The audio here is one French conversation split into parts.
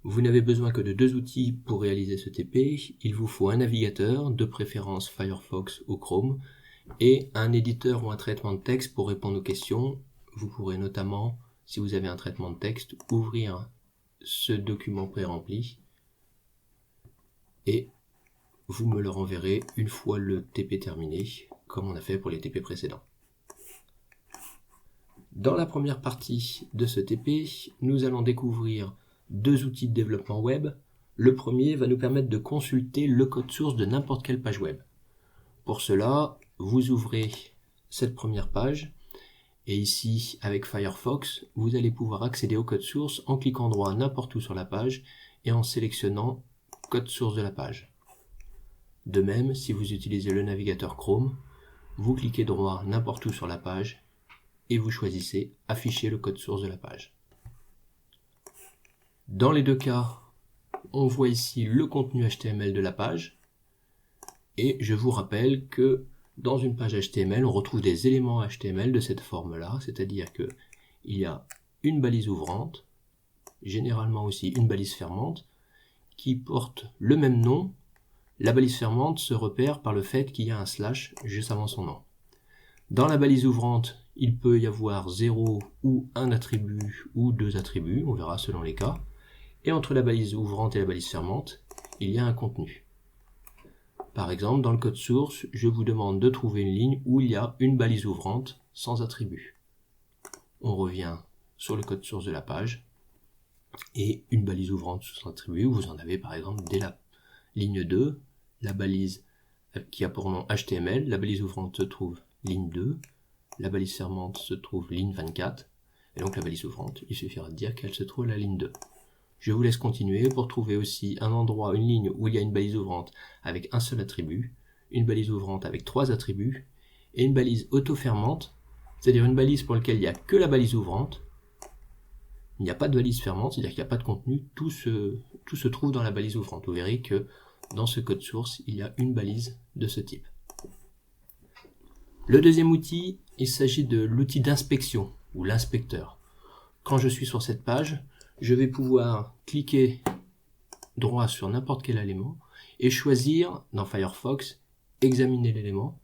Vous n'avez besoin que de deux outils pour réaliser ce TP. Il vous faut un navigateur, de préférence Firefox ou Chrome, et un éditeur ou un traitement de texte pour répondre aux questions. Vous pourrez notamment, si vous avez un traitement de texte, ouvrir ce document pré-rempli et vous me le renverrez une fois le TP terminé, comme on a fait pour les TP précédents. Dans la première partie de ce TP, nous allons découvrir deux outils de développement web. Le premier va nous permettre de consulter le code source de n'importe quelle page web. Pour cela, vous ouvrez cette première page et ici, avec Firefox, vous allez pouvoir accéder au code source en cliquant droit n'importe où sur la page et en sélectionnant code source de la page. De même, si vous utilisez le navigateur Chrome, vous cliquez droit n'importe où sur la page et vous choisissez afficher le code source de la page. Dans les deux cas, on voit ici le contenu HTML de la page et je vous rappelle que dans une page HTML, on retrouve des éléments HTML de cette forme-là, c'est-à-dire qu'il y a une balise ouvrante, généralement aussi une balise fermante, qui porte le même nom. La balise fermante se repère par le fait qu'il y a un slash juste avant son nom. Dans la balise ouvrante, il peut y avoir 0 ou un attribut ou deux attributs, on verra selon les cas. Et entre la balise ouvrante et la balise fermante, il y a un contenu. Par exemple, dans le code source, je vous demande de trouver une ligne où il y a une balise ouvrante sans attribut. On revient sur le code source de la page et une balise ouvrante sans attribut, vous en avez par exemple dès la ligne 2, la balise qui a pour nom HTML, la balise ouvrante se trouve ligne 2, la balise fermante se trouve ligne 24, et donc la balise ouvrante, il suffira de dire qu'elle se trouve à la ligne 2. Je vous laisse continuer pour trouver aussi un endroit, une ligne où il y a une balise ouvrante avec un seul attribut, une balise ouvrante avec 3 attributs, et une balise auto-fermante, c'est-à-dire une balise pour laquelle il n'y a que la balise ouvrante, il n'y a pas de balise fermante, c'est-à-dire qu'il n'y a pas de contenu, tout se trouve dans la balise ouvrante. Vous verrez que dans ce code source, il y a une balise de ce type. Le deuxième outil, il s'agit de l'outil d'inspection, ou l'inspecteur. Quand je suis sur cette page, je vais pouvoir cliquer droit sur n'importe quel élément et choisir dans Firefox, examiner l'élément.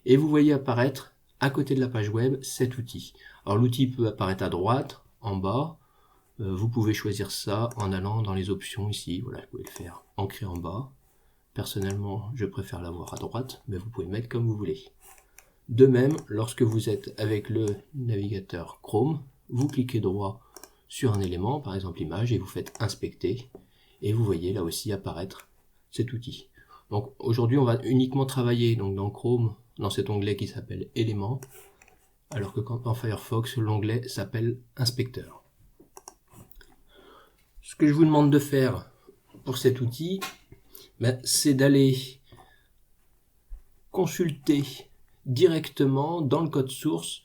Et vous voyez apparaître à côté de la page web cet outil. Alors l'outil peut apparaître à droite, en bas. Vous pouvez choisir ça en allant dans les options ici. Voilà, vous pouvez le faire ancré en bas. Personnellement, je préfère l'avoir à droite, mais vous pouvez mettre comme vous voulez. De même, lorsque vous êtes avec le navigateur Chrome, vous cliquez droit sur un élément, par exemple l'image, et vous faites inspecter, et vous voyez là aussi apparaître cet outil. Donc aujourd'hui on va uniquement travailler donc, dans Chrome, dans cet onglet qui s'appelle éléments, alors que dans Firefox l'onglet s'appelle inspecteur. Ce que je vous demande de faire pour cet outil, c'est d'aller consulter directement dans le code source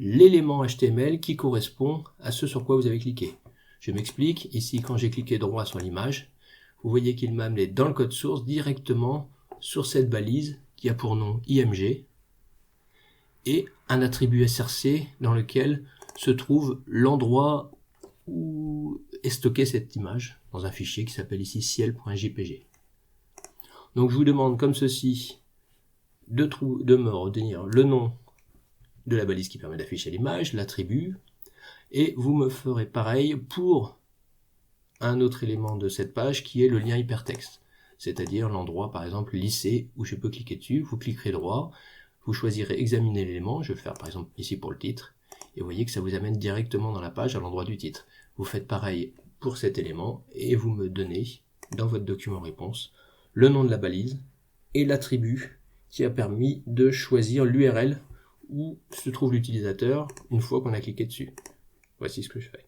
l'élément HTML qui correspond à ce sur quoi vous avez cliqué. Je m'explique, ici quand j'ai cliqué droit sur l'image, vous voyez qu'il m'a amené dans le code source directement sur cette balise qui a pour nom IMG et un attribut src dans lequel se trouve l'endroit où est stockée cette image dans un fichier qui s'appelle ici ciel.jpg. Donc je vous demande comme ceci de me retenir le nom de la balise qui permet d'afficher l'image, l'attribut, et vous me ferez pareil pour un autre élément de cette page qui est le lien hypertexte, c'est-à-dire l'endroit par exemple lycée où je peux cliquer dessus, vous cliquerez droit, vous choisirez examiner l'élément, je vais faire par exemple ici pour le titre, et vous voyez que ça vous amène directement dans la page à l'endroit du titre. Vous faites pareil pour cet élément et vous me donnez dans votre document réponse le nom de la balise et l'attribut qui a permis de choisir l'URL où se trouve l'utilisateur une fois qu'on a cliqué dessus. Voici ce que je fais.